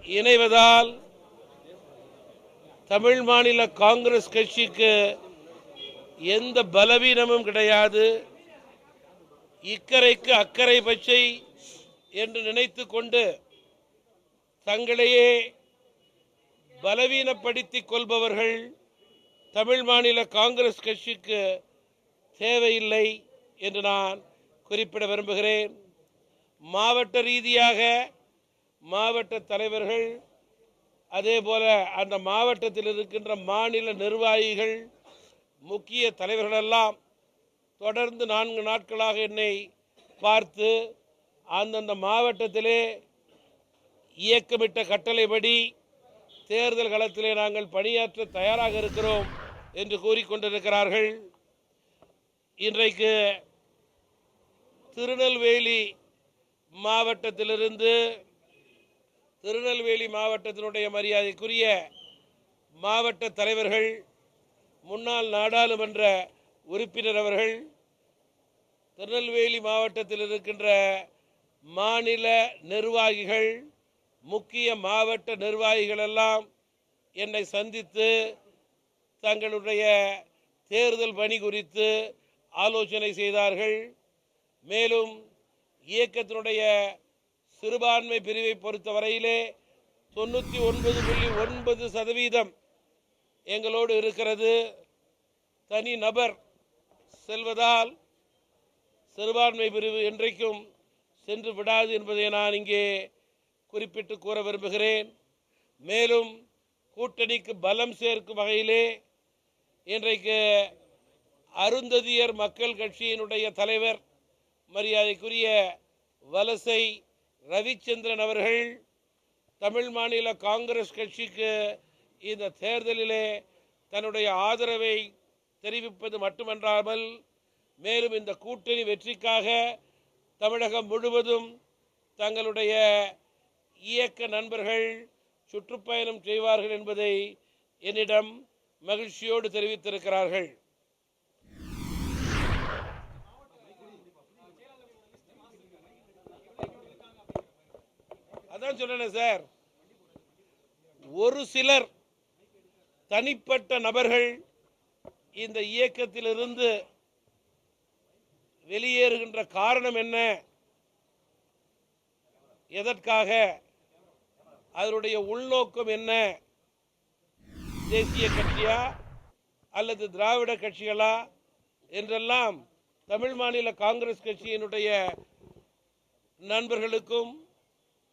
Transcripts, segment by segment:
இணைவதால் தமிழ் மாநில காங்கிரஸ் கட்சிக்கு எந்த பலவீனமும் கிடையாது. இக்கரைக்கு அக்கறை பச்சை என்று நினைத்து கொண்டு தங்களையே பலவீனப்படுத்திக் கொள்பவர்கள் தமிழ் மாநில காங்கிரஸ் கட்சிக்கு தேவையில்லை என்று நான் குறிப்பிட விரும்புகிறேன். மாவட்ட ரீதியாக மாவட்ட தலைவர்கள், அதேபோல அந்த மாவட்டத்தில் இருக்கின்ற மாநில நிர்வாகிகள், முக்கிய தலைவர்களெல்லாம் தொடர்ந்து 4 நாட்களாக என்னை பார்த்து அந்தந்த மாவட்டத்திலே இயக்கமிட்ட கட்டளைப்படி தேர்தல் களத்திலே நாங்கள் பணியாற்ற தயாராக இருக்கிறோம் என்று கூறிக்கொண்டிருக்கிறார்கள். இன்றைக்கு திருநெல்வேலி மாவட்டத்தினுடைய மரியாதைக்குரிய மாவட்ட தலைவர்கள், முன்னாள் நாடாளுமன்ற உறுப்பினர் அவர்கள், திருநெல்வேலி மாவட்டத்தில் இருக்கின்ற மாநில நிர்வாகிகள், முக்கிய மாவட்ட நிர்வாகிகள் எல்லாம் என்னை சந்தித்து தங்களுடைய தேர்தல் பணி குறித்து ஆலோசனை செய்தார்கள். மேலும் இயக்கத்தினுடைய சிறுபான்மை பிரிவை பொறுத்தவரையிலே 99.9% எங்களோடு இருக்கிறது. தனி நபர் செல்வதால் சிறுபான்மை பிரிவு என்றைக்கும் சென்று விடாது என்பதை நான் இங்கே குறிப்பிட்டு கூற விரும்புகிறேன். மேலும் கூட்டணிக்கு பலம் சேர்க்கும் வகையிலே இன்றைக்கு அருந்ததியர் மக்கள் கட்சியினுடைய தலைவர் மரியாதைக்குரிய வலசை ரவிச்சந்திரன் அவர்கள் தமிழ் மாநில காங்கிரஸ் கட்சிக்கு இந்த தேர்தலிலே தன்னுடைய ஆதரவை தெரிவிப்பது மட்டுமன்றாமல் மேலும் இந்த கூட்டணி வெற்றிக்காக தமிழகம் முழுவதும் தங்களுடைய இயக்க நண்பர்கள் சுற்றுப்பயணம் செய்வார்கள் என்பதை என்னிடம் மகிழ்ச்சியோடு தெரிவித்திருக்கிறார்கள். அதான் சொன்னேன் சார், ஒரு சிலர் தனிப்பட்ட நபர்கள் இந்த இயக்கத்திலிருந்து வெளியேறுகின்ற காரணம் என்ன, எதற்காக, அதனுடைய உள்நோக்கம் என்ன, தேசிய கட்சியா அல்லது திராவிட கட்சிகளா என்றெல்லாம் தமிழ் மாநில காங்கிரஸ் கட்சியினுடைய நண்பர்களுக்கும்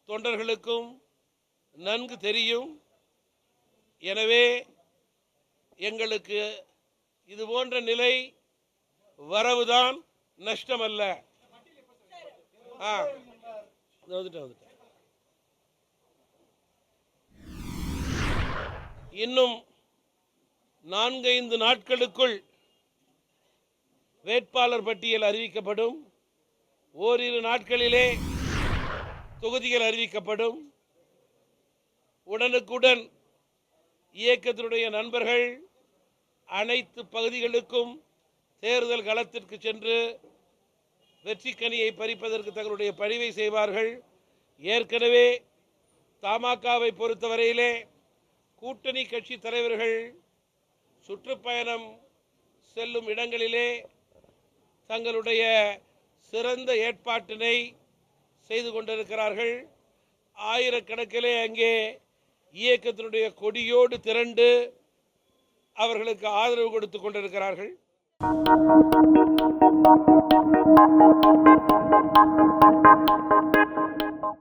தொண்டர்களுக்கும் நன்கு தெரியும். எனவே எங்களுக்கு இது போன்ற நிலை வரவுதான் நஷ்டமல்ல. இன்னும் 4-5 நாட்களுக்குள் வேட்பாளர் பட்டியல் அறிவிக்கப்படும். ஓரிரு நாட்களிலே தொகுதிகள் அறிவிக்கப்படும். உடனுக்குடன் இயக்கத்தினுடைய நண்பர்கள் அனைத்து பகுதிகளுக்கும் தேர்தல் களத்திற்கு சென்று வெற்றிக்கனியை பறிப்பதற்கு தங்களுடைய பணிவை செய்வார்கள். ஏற்கனவே தமாகவை பொறுத்தவரையிலே கூட்டணி கட்சி தலைவர்கள் சுற்றுப்பயணம் செல்லும் இடங்களிலே தங்களுடைய சிறந்த ஏற்பாட்டினை செய்து கொண்டிருக்கிறார்கள். ஆயிரக்கணக்கிலே அங்கே இயக்கத்தினுடைய கொடியோடு திரண்டு அவர்களுக்கு ஆதரவு கொடுத்து கொண்டிருக்கிறார்கள்.